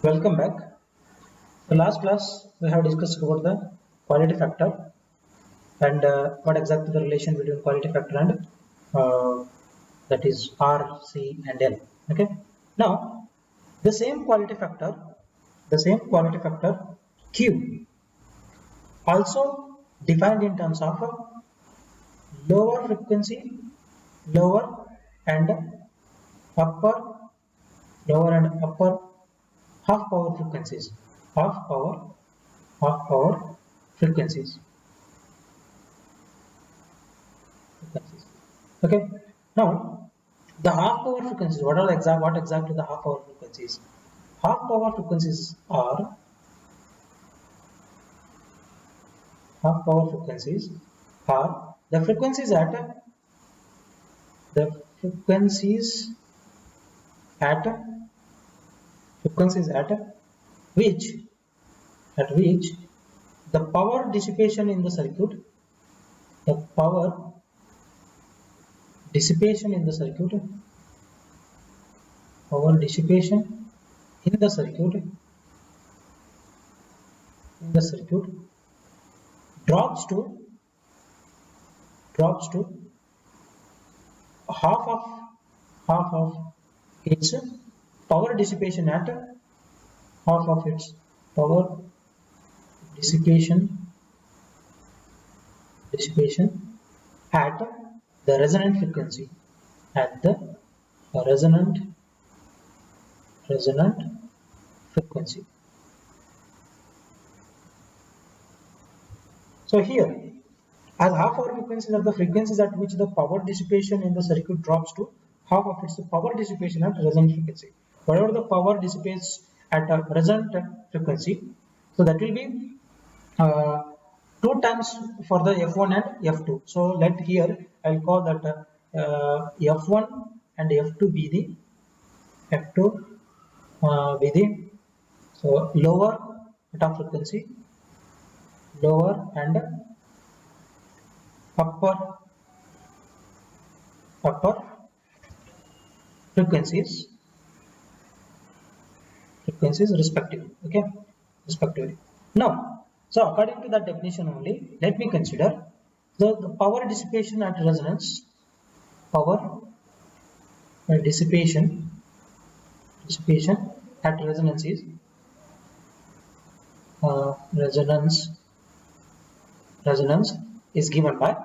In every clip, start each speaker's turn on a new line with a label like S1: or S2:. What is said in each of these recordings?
S1: Welcome back. The last class we have discussed about the quality factor and what exactly the relation between quality factor and that is R, C and L. Okay. Now the same quality factor Q also defined in terms of lower frequency, lower and upper, lower and upper half power frequencies, half power frequencies. Okay. Now the half power frequencies. What exactly the half power frequencies? Half power frequencies are half power frequencies are the the frequencies at frequencies which at which the power dissipation in the circuit the power dissipation in the circuit power dissipation in the circuit drops to half of half of its power dissipation at half of its power dissipation at the resonant frequency at the resonant frequency. So here, as half power frequencies are the frequencies at which the power dissipation in the circuit drops to half of its power dissipation at resonant frequency. Whatever the power dissipates at a resonant frequency, so that will be two times for the F1 and F2. So let here I'll call that F1 and F2 be the F2 be the so lower cut-off frequency, lower and upper frequencies respectively. Okay, respectively. Now, so according to that definition only, let me consider the power dissipation at resonance. Power dissipation at resonance is resonance is given by.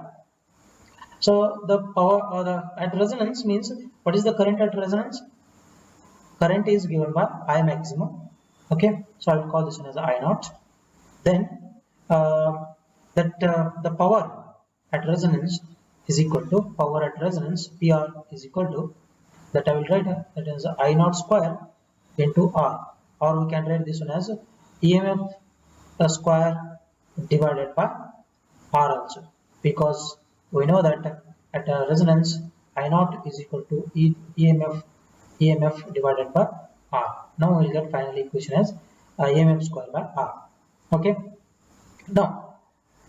S1: So the power at resonance means what is the current at resonance? Current is given by I maximum. Okay, so I will call this one as I naught. Then the power at resonance is equal to power at resonance PR is equal to that I will write that is I naught square into R, or we can write this one as EMF square divided by R also, because we know that at a resonance I naught is equal to EMF divided by R. Now we will get final equation as EMF square by R. Okay. Now,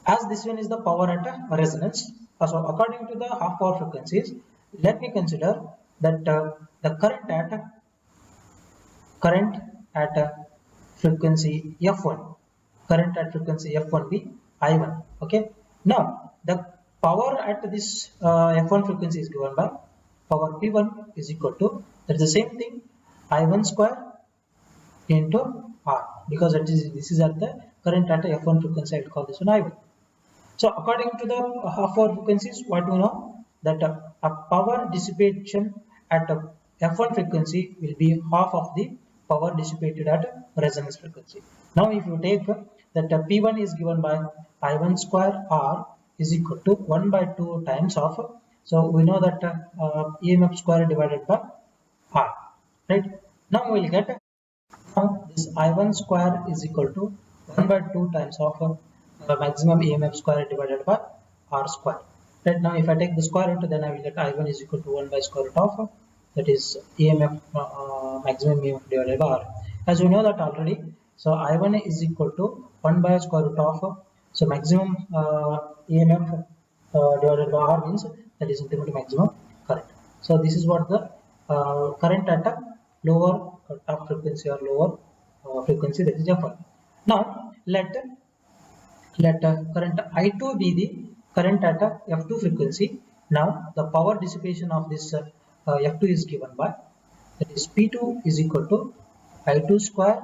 S1: as this one is the power at a resonance, so according to the half power frequencies, let me consider that the current at frequency F1, current at frequency F1 be I1. Okay. Now the power at this F1 frequency is given by power P1 is equal to that's the same thing I1 square into R, because this is at the current at F1 frequency. I will call this one I1. So according to the half power frequencies, what we know that a power dissipation at F1 frequency will be half of the power dissipated at resonance frequency. Now if you take that P1 is given by I1 square R is equal to 1 by 2 times of, so we know that EMF square divided by R, right? Now we will get this I1 square is equal to 1 by 2 times of maximum EMF square divided by R square. Right, now if I take the square root, then I will get I1 is equal to 1 by square root of that is EMF maximum EMF divided by R. As we know that already, so I1 is equal to 1 by square root of, so maximum EMF divided by R means that is increment maximum current. So this is what the current at a lower cut-off frequency or lower frequency, that is f1. Now let current I2 be the current at a f2 frequency. Now the power dissipation of this f2 is given by, that is P2 is equal to I2 square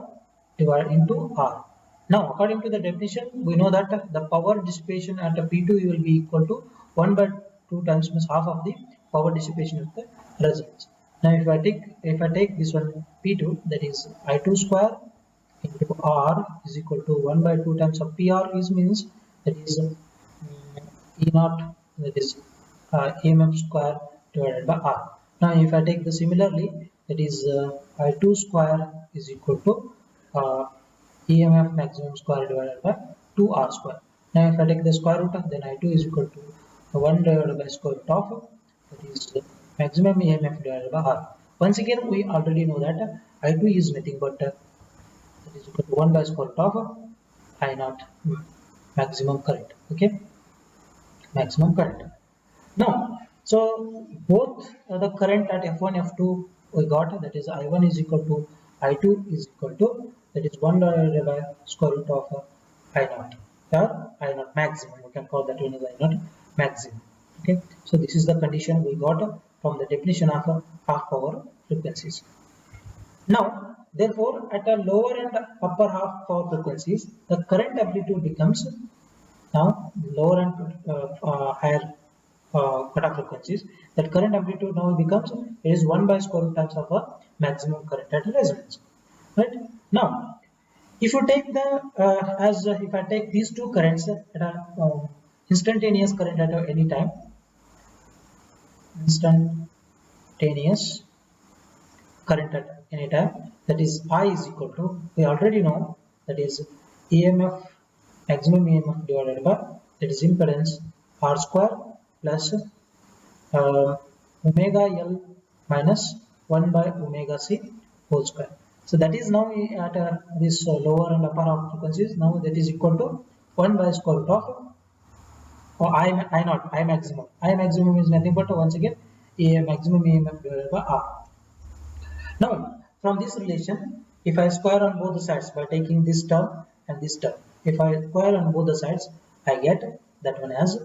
S1: divided into R. Now according to the definition, we know that the power dissipation at a P2 will be equal to 1 by 2 times means half of the power dissipation of the resonance. Now if I take this one P2, that is I2 square into R is equal to 1 by 2 times of PR is means, that is E naught, that is EMF square divided by R. Now if I take the similarly, that is I2 square is equal to EMF maximum square divided by 2R square. Now if I take the square root, then I2 is equal to 1 divided by square root of, that is maximum EMF divided by R. Once again we already know that I2 is nothing but that is equal to 1 by square root of I naught, maximum current. Okay, maximum current. Now, so both the current at f1, f2 we got, that is I1 is equal to I2 is equal to, that is 1 divided by square root of I naught, or I naught maximum, we can call that one as I naught maximum. Okay, so this is the condition we got from the definition of half power frequencies. Now, therefore, at a lower and upper half power frequencies, the current amplitude becomes, now lower and higher cutoff frequencies, that current amplitude now becomes, it is 1 by square root times of a maximum current at resonance. Right? Now, if you take the if I take these two currents at a instantaneous current at any time, instantaneous current at any time, that is I is equal to, we already know, that is EMF, maximum EMF divided by, that is impedance R square plus omega L minus 1 by omega C whole square. So that is now at this lower and upper half frequencies, now that is equal to 1 by square root of I naught, I maximum. I maximum is nothing but once again maximum EMF divided by R. Now, from this relation, if I square on both the sides by taking this term and this term, if I square on both the sides, I get that one as,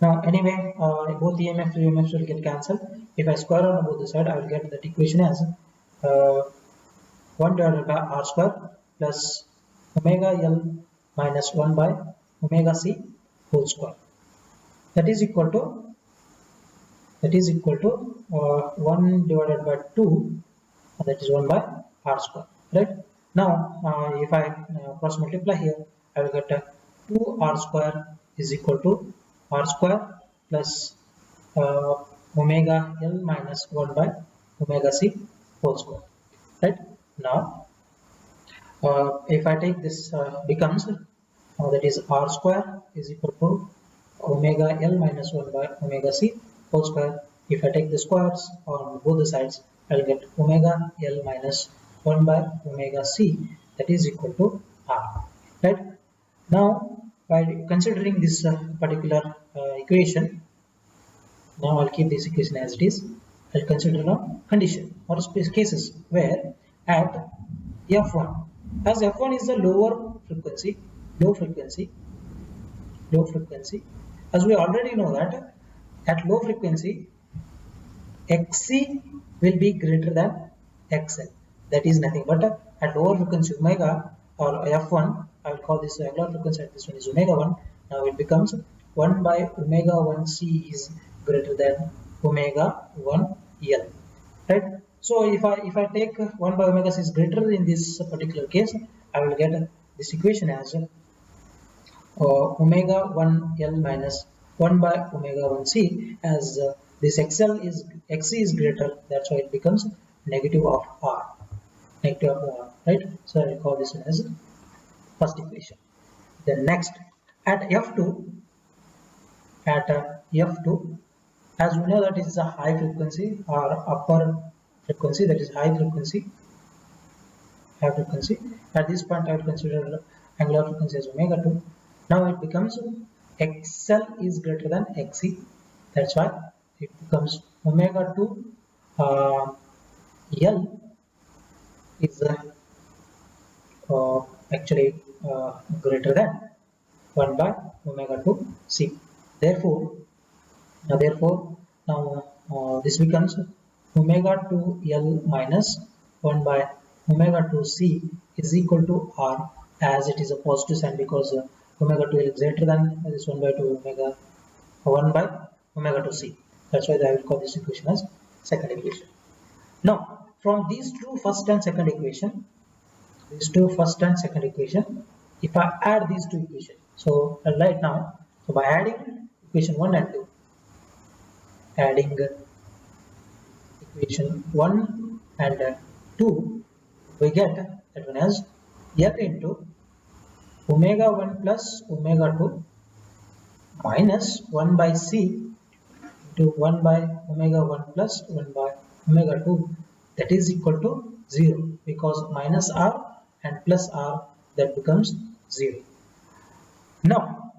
S1: now anyway, both EMF and EMF will get cancelled. If I square on both the sides, I will get that equation as 1 divided by R square plus omega L minus 1 by omega C whole square. That is equal to 1 divided by 2, that is 1 by R square, right? Now if I cross multiply here, I will get 2 R square is equal to R square plus omega L minus 1 by omega C whole square, right? Now if I take this becomes that is R square is equal to omega L minus 1 by omega C whole square. If I take the squares on both the sides, I will get omega L minus 1 by omega C, that is equal to R. Right? Now, by considering this particular equation, now I'll keep this equation as it is. I'll consider now condition or cases where at F1, as F1 is the low frequency, as we already know that at low frequency Xc will be greater than Xl. That is nothing but at lower frequency omega or F1, I will call this angular frequency at this one is omega 1. Now it becomes 1 by omega 1 C is greater than omega 1 L. Right? So if I take 1 by omega C is greater in this particular case, I will get this equation as omega 1 L minus 1 by omega 1 C, as this Xc is greater, that's why it becomes negative of R, right? So I will call this one as first equation. Then next, at F2, as we know that it is a high frequency or upper frequency, that is high frequency. At this point I will consider angular frequency as omega 2. Now it becomes Xl is greater than Xc, that's why it becomes omega 2 L is actually greater than 1 by omega 2 c. Therefore, now this becomes omega 2 L minus 1 by omega 2 c is equal to R, as it is a positive sign, because omega 2 L is greater than this 1 by 2 omega 1 by omega 2 c. That's why I will call this equation as second equation. Now, from these two first and second equation, if I add these two equations, so I'll write now. So by adding equation 1 and 2, adding equation 1 and 2, we get that one as L into omega 1 plus omega 2 minus 1 by c into 1 by omega 1 plus 1 by omega 2, that is equal to 0, because minus r and plus r, that becomes 0. Now,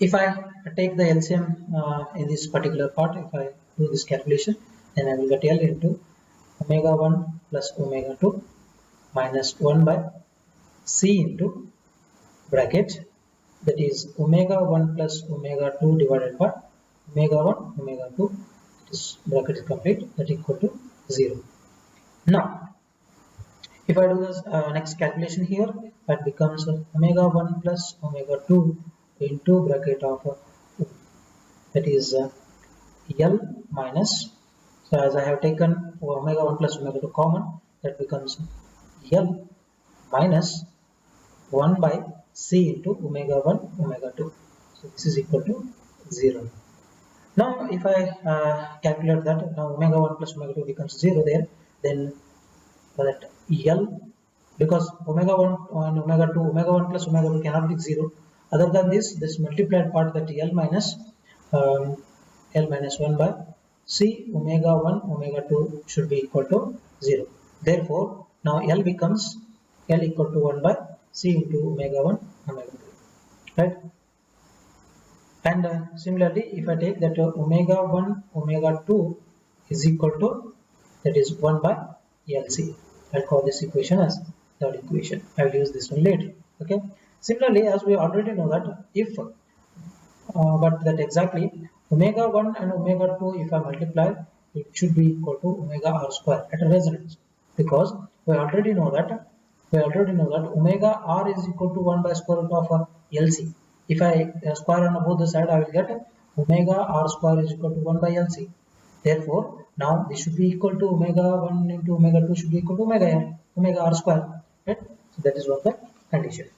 S1: if I take the LCM in this particular part, if I do this calculation, then I will get L into omega 1 plus omega 2 minus 1 by c into bracket, that is omega 1 plus omega 2 divided by omega 1 omega 2, this bracket is complete, that equal to 0. Now, if I do this next calculation here, that becomes omega 1 plus omega 2 into bracket of that is L minus, so as I have taken omega 1 plus omega 2 common, that becomes L minus 1 by c into omega 1 omega 2, so this is equal to 0. Now, if I calculate that, now omega 1 plus omega 2 becomes 0 there, then that L, because omega 1 and omega 2, omega 1 plus omega 2 cannot be 0. Other than this multiplied part, that L minus 1 by c omega 1 omega 2 should be equal to 0. Therefore, now L becomes L equal to 1 by c into omega 1 omega 2, right? And similarly, if I take that omega 1 omega 2 is equal to, that is 1 by LC, I'll call this equation as third equation. I will use this one later. Okay. Similarly, as we already know that if but that exactly omega 1 and omega 2, if I multiply, it should be equal to omega r square at a resonance, because we already know that omega r is equal to 1 by square root of LC. If I square on both the side, I will get omega r square is equal to 1 by LC. Therefore, now this should be equal to omega 1 into omega 2 should be equal to omega r square, right? So that is what the condition.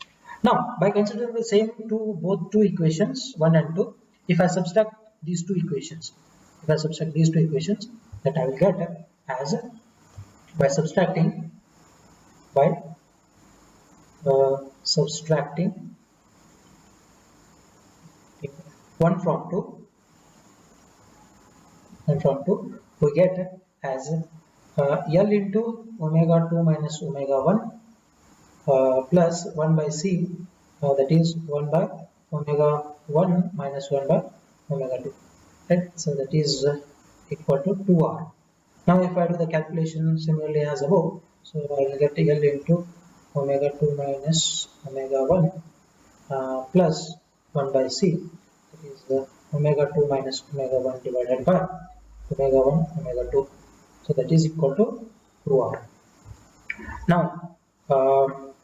S1: Now, by considering the same both two equations 1 and 2, if I subtract these two equations, that I will get as by subtracting 1 from 2, we get as L into omega 2 minus omega 1 plus 1 by c, that is 1 by omega 1 minus 1 by omega 2, right? So that is equal to 2r. Now, if I do the calculation similarly as above, so I will get L into omega 2 minus omega 1 plus 1 by c, that is omega 2 minus omega 1 divided by omega 1 omega 2, so that is equal to 2r. Now, so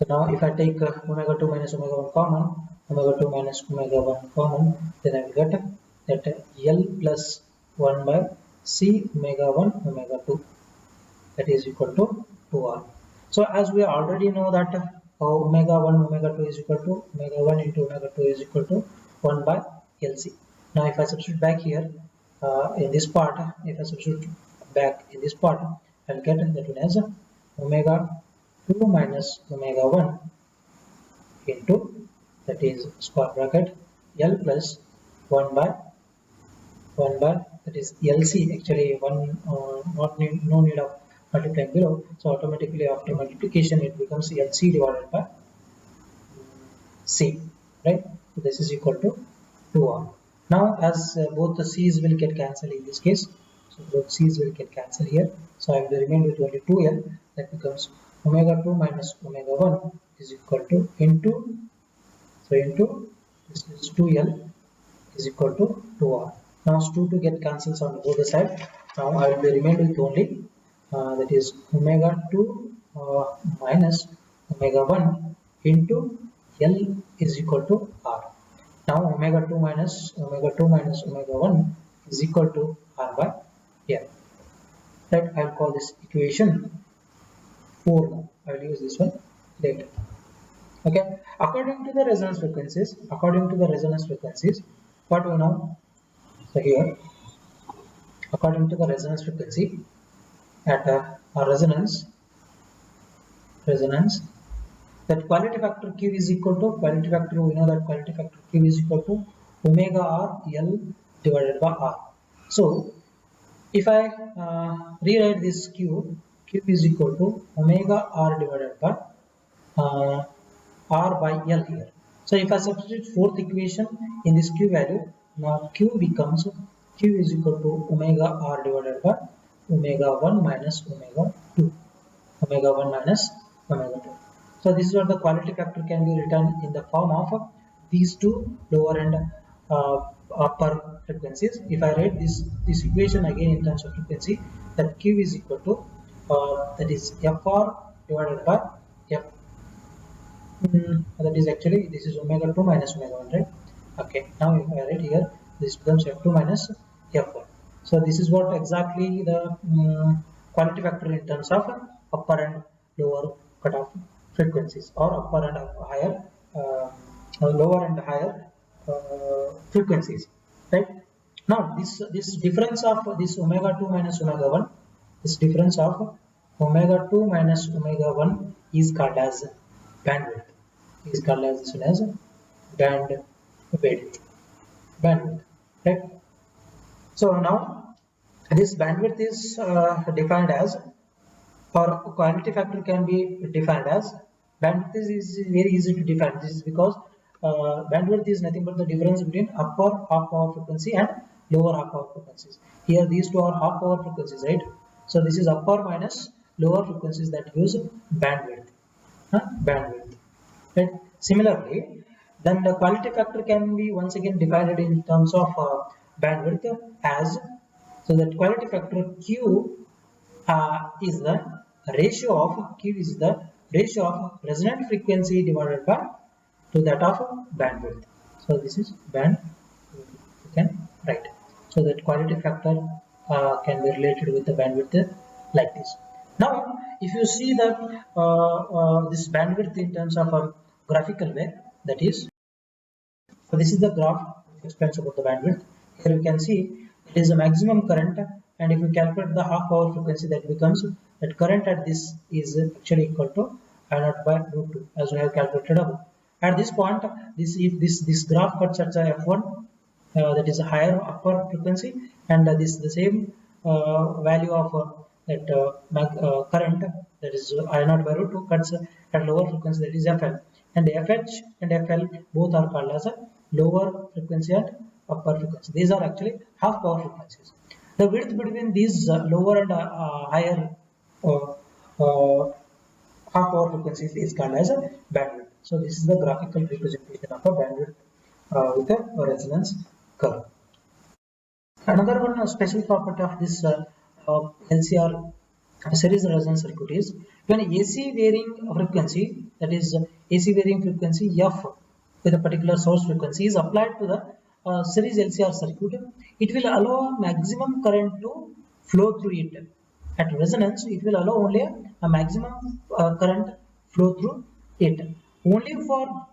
S1: now if I take omega 2 minus omega 1 common, omega 2 minus omega 1 common, then I will get that L plus 1 by c omega 1 omega 2, that is equal to 2r. So as we already know that omega 1 omega 2 is equal to omega 1 into omega 2 is equal to 1 by LC. Now, if I substitute back here in this part, I will get that one as omega 2 minus omega 1 into, that is square bracket, L plus 1 by that is LC. Actually, no need of multiplying below, so automatically after multiplication it becomes LC divided by C, right? So this is equal to 2r. Now, as both the c's will get cancelled in this case, so both c's will get cancelled here, so I will remain with only 2l. that becomes omega 2 minus omega 1 is equal to into, so into this is 2L is equal to 2R. Now 2 get cancels on both the side. Now I will be remained with only that is omega 2 minus omega 1 into L is equal to R. Now omega 2 minus omega 1 is equal to R by L. Right, I will call this equation 4 now. I will use this one later. Okay, according to the resonance frequencies, what we know, so here according to the resonance frequency at a resonance, that quality factor Q is equal to, we know that quality factor Q is equal to omega R L divided by R. So if I rewrite this Q is equal to omega R divided by R by L here. So if I substitute fourth equation in this Q value, now Q becomes Q is equal to omega R divided by omega 1 minus omega 2. Omega 1 minus omega 2. So this is what the quality factor can be written in the form of these two lower and upper frequencies. If I write this equation again in terms of frequency, that Q is equal to that is FR divided by F. That is actually, this is omega 2 minus omega 1, right? Okay, now if I write here, this becomes F2 minus F1. So this is what exactly the quality factor in terms of upper and lower cutoff frequencies, or upper and higher lower and higher frequencies, right? Now this difference of this omega 2 minus omega 1, this difference of omega 2 minus omega 1 is called as bandwidth, bandwidth, right? So now this bandwidth is defined as, or quality factor can be defined as, bandwidth is very easy to define. This is because bandwidth is nothing but the difference between upper half power frequency and lower half power frequencies. Here these two are half power frequencies, right? So this is upper minus lower frequencies that use bandwidth, right? Similarly, then the quality factor can be once again divided in terms of bandwidth as, so that quality factor Q is the ratio of resonant frequency divided by to that of bandwidth. So this is bandwidth, you can write. So that quality factor can be related with the bandwidth like this. Now if you see that this bandwidth in terms of a graphical way, that is, so this is the graph which explains about the bandwidth. Here you can see it is a maximum current, and if you calculate the half power frequency, that becomes that current at this is actually equal to I naught by root 2, as we have calculated above. At this point, if this graph cuts at f1, that is a higher upper frequency, and this the same value of that current, that is I naught by root 2, cuts at lower frequency, that is fl, and fh and fl both are called as a lower frequency and upper frequency. These are actually half power frequencies. The width between these lower and higher half power frequencies is called as a bandwidth. So this is the graphical representation of a bandwidth with a resonance curve. Another one special property of this LCR series resonance circuit is when AC varying frequency, that is AC varying frequency F with a particular source frequency is applied to the series LCR circuit, it will allow maximum current to flow through it. At resonance, it will allow only a maximum current flow through it, only for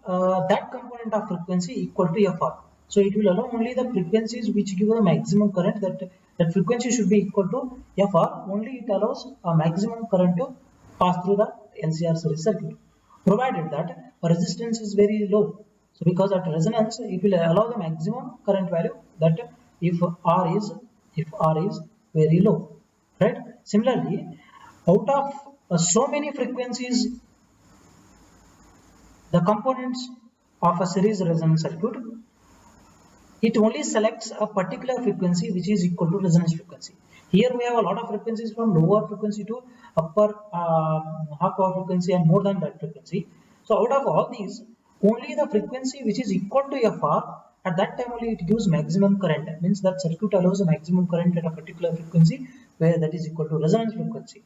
S1: that component of frequency equal to Fr. So it will allow only the frequencies which give the maximum current, that frequency should be equal to Fr, only it allows a maximum current to pass through the LCR series circuit, provided that resistance is very low. So because at resonance, it will allow the maximum current value, that if R is very low, right? Similarly, out of so many frequencies, the components of a series resonance circuit, it only selects a particular frequency which is equal to resonance frequency. Here we have a lot of frequencies from lower frequency to upper half power frequency and more than that frequency. So out of all these, only the frequency which is equal to FR, at that time only it gives maximum current. That means that circuit allows a maximum current at a particular frequency where that is equal to resonance frequency.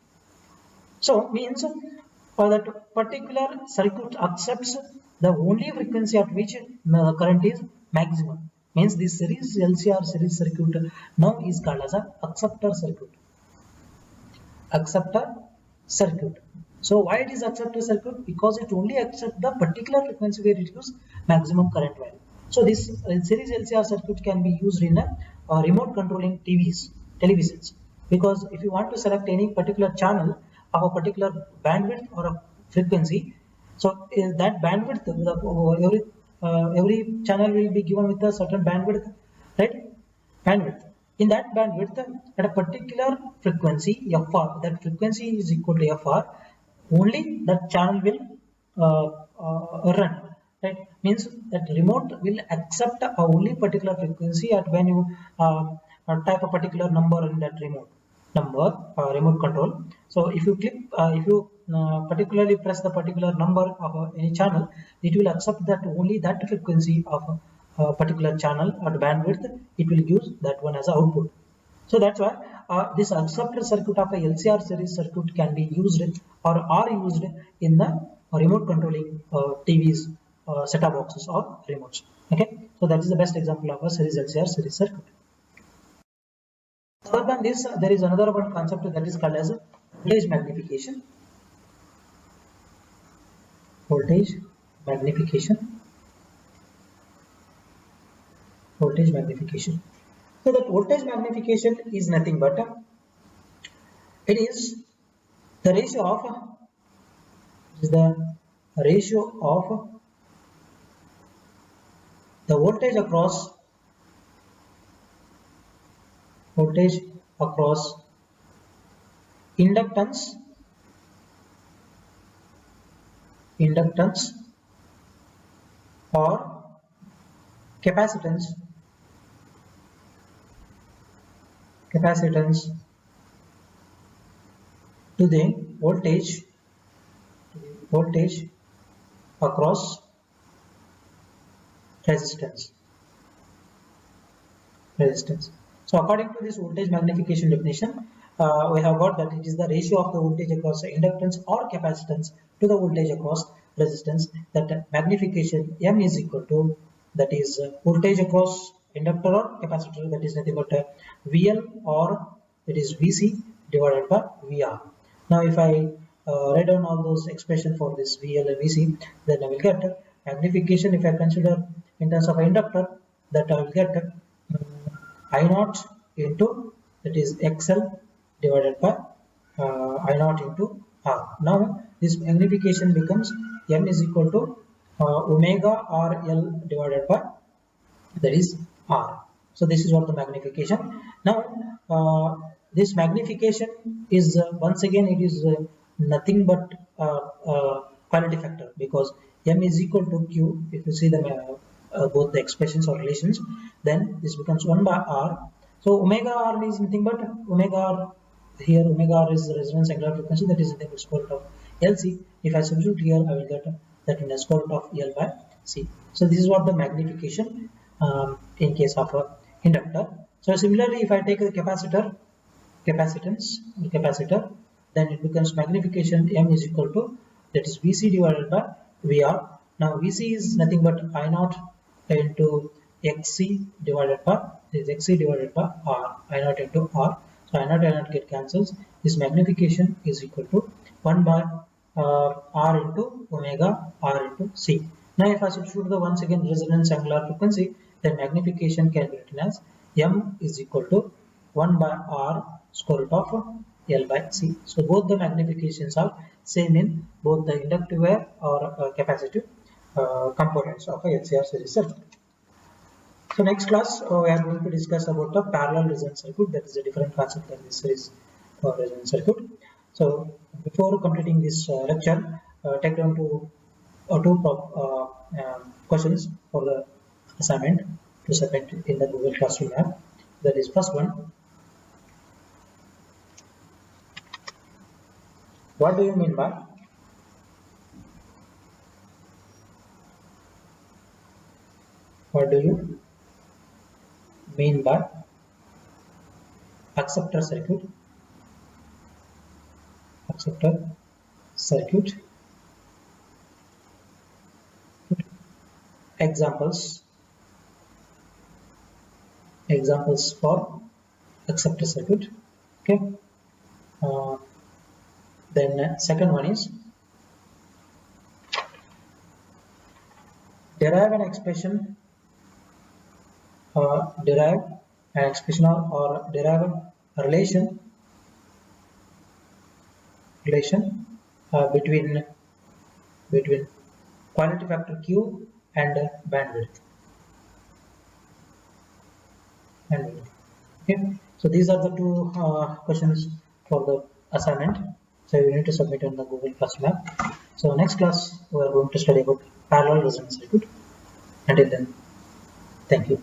S1: So means that particular circuit accepts the only frequency at which current is maximum. Means this series LCR series circuit now is called as a acceptor circuit. Acceptor circuit. So why it is acceptor circuit? Because it only accepts the particular frequency where it gives maximum current value. So this series LCR circuit can be used in a remote controlling televisions. Because if you want to select any particular channel of a particular bandwidth or a frequency, so that bandwidth, every channel will be given with a certain bandwidth, right? Bandwidth. In that bandwidth, at a particular frequency, FR, that frequency is equal to FR, only that channel will run. Right? Means that remote will accept only particular frequency at when you type a particular number in that remote control. So if you click, if you particularly press the particular number of any channel, it will accept that only that frequency of a particular channel or bandwidth, it will use that one as output. So that's why this acceptor circuit of a LCR series circuit can be used or are used in the remote controlling TVs, set-top boxes or remotes. Okay, so that is the best example of a series LCR series circuit. Other than this, there is another one concept that is called as voltage magnification. Voltage magnification. Voltage magnification. So that voltage magnification is nothing but it is the ratio of the voltage across inductance or capacitance to the voltage across resistance. So according to this voltage magnification definition, we have got that it is the ratio of the voltage across inductance or capacitance to the voltage across resistance. That magnification M is equal to, that is voltage across inductor or capacitor, that is nothing but VL, or it is VC divided by VR. Now if I write down all those expressions for this VL and VC, then I will get magnification. If I consider in terms of inductor, that I will get I naught into, that is XL divided by I naught into R. Now this magnification becomes M is equal to omega RL divided by, that is R. So this is what the magnification. Now this magnification is once again it is nothing but quality factor, because M is equal to Q. If you see the both the expressions or relations, then this becomes 1 by R. So omega R is nothing but omega R. Here omega R is the resonance angular frequency, that is nothing but square root of LC. If I substitute here, I will get that in a square root of L by C. So this is what the magnification in case of a inductor. So similarly, if I take a capacitor, then it becomes magnification M is equal to, that is VC divided by VR. Now VC is nothing but I naught into XC divided by, this XC divided by R, I naught into R. So I naught get cancels. This magnification is equal to 1 by R into omega R into C. Now if I substitute the once again resonance angular frequency, then magnification can be written as M is equal to 1 by R square root of L by C. So both the magnifications are same in both the inductive or capacitive components of a LCR series circuit. So next class we are going to discuss about the parallel resonance circuit. That is a different concept than this series resonance circuit. So before completing this lecture, take down two questions for the assignment. to submit in the Google Classroom app. That is first one. What do you mean by acceptor circuit? Acceptor circuit. Examples for acceptor circuit. Okay. Then second one is derive an expression or derive a relation between quality factor Q and bandwidth. Okay, so these are the two questions for the assignment. So you need to submit on the Google Classroom app. So next class we are going to study about parallel resonance circuit. Until then, thank you.